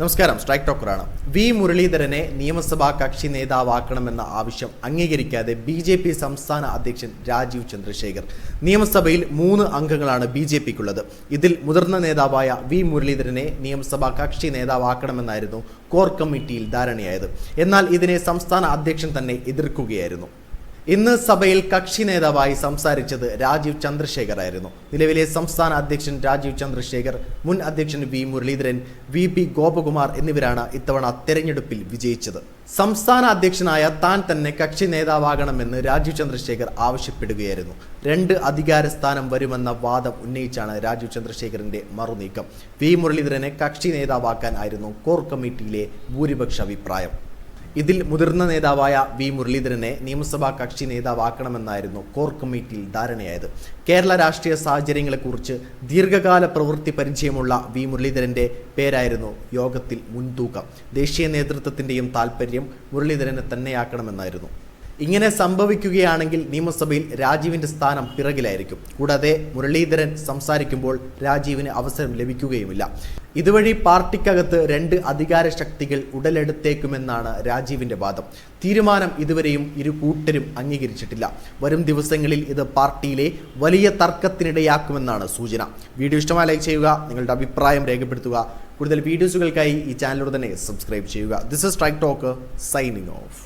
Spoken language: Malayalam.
നമസ്കാരം. സ്ട്രൈക്ക് ടോക്കറാണ്. വി മുരളീധരനെ നിയമസഭാ കക്ഷി നേതാവാക്കണമെന്ന ആവശ്യം അംഗീകരിക്കാതെ BJP സംസ്ഥാന അധ്യക്ഷൻ രാജീവ് ചന്ദ്രശേഖർ. നിയമസഭയിൽ 3 അംഗങ്ങളാണ് BJPക്കുള്ളത്. ഇതിൽ മുതിർന്ന നേതാവായ വി മുരളീധരനെ നിയമസഭാ കക്ഷി നേതാവാക്കണമെന്നായിരുന്നു കോർ കമ്മിറ്റിയിൽ ധാരണയായത്. എന്നാൽ ഇതിനെ സംസ്ഥാന അധ്യക്ഷൻ തന്നെ എതിർക്കുകയായിരുന്നു. ഇന്ന് സഭയിൽ കക്ഷി നേതാവായി സംസാരിച്ചത് രാജീവ് ചന്ദ്രശേഖർ ആയിരുന്നു. നിലവിലെ സംസ്ഥാന അധ്യക്ഷൻ രാജീവ് ചന്ദ്രശേഖർ, മുൻ അധ്യക്ഷൻ വി മുരളീധരൻ, VP ഗോപകുമാർ എന്നിവരാണ് ഇത്തവണ തെരഞ്ഞെടുപ്പിൽ വിജയിച്ചത്. സംസ്ഥാന അധ്യക്ഷനായ താൻ തന്നെ കക്ഷി നേതാവാകണമെന്ന് രാജീവ് ചന്ദ്രശേഖർ ആവശ്യപ്പെടുകയായിരുന്നു. 2 അധികാര സ്ഥാനം വരുമെന്ന വാദം ഉന്നയിച്ചാണ് രാജീവ് ചന്ദ്രശേഖറിന്റെ മറുനീക്കം. വി മുരളീധരനെ കക്ഷി നേതാവാക്കാൻ ആയിരുന്നു കോർ കമ്മിറ്റിയിലെ ഭൂരിപക്ഷ അഭിപ്രായം. ഇതിൽ മുതിർന്ന നേതാവായ വി മുരളീധരനെ നിയമസഭാ കക്ഷി നേതാവാക്കണമെന്നായിരുന്നു കോർ കമ്മിറ്റിയിൽ ധാരണയായത്. കേരള രാഷ്ട്രീയ സാഹചര്യങ്ങളെക്കുറിച്ച് ദീർഘകാല പ്രവൃത്തി പരിചയമുള്ള വി മുരളീധരന്റെ പേരായിരുന്നു യോഗത്തിൽ മുൻതൂക്കം. ദേശീയ നേതൃത്വത്തിന്റെയും താൽപര്യം മുരളീധരനെ തന്നെയാക്കണമെന്നായിരുന്നു. ഇങ്ങനെ സംഭവിക്കുകയാണെങ്കിൽ നിയമസഭയിൽ രാജീവിന്റെ സ്ഥാനം പിറകിലായിരിക്കും. കൂടാതെ മുരളീധരൻ സംസാരിക്കുമ്പോൾ രാജീവിന് അവസരം ലഭിക്കുകയുമില്ല. ഇതുവഴി പാർട്ടിക്കകത്ത് 2 അധികാര ശക്തികൾ ഉടലെടുത്തേക്കുമെന്നാണ് രാജീവിന്റെ വാദം. തീരുമാനം ഇതുവരെയും ഇരു കൂട്ടരും അംഗീകരിച്ചിട്ടില്ല. വരും ദിവസങ്ങളിൽ ഇത് പാർട്ടിയിലെ വലിയ തർക്കത്തിനിടയാക്കുമെന്നാണ് സൂചന. വീഡിയോ ഇഷ്ടമായി ലൈക്ക് ചെയ്യുക, നിങ്ങളുടെ അഭിപ്രായം രേഖപ്പെടുത്തുക. കൂടുതൽ വീഡിയോസുകൾക്കായി ഈ ചാനലിലൂടെ തന്നെ സബ്സ്ക്രൈബ് ചെയ്യുക. This is strike talk, signing off.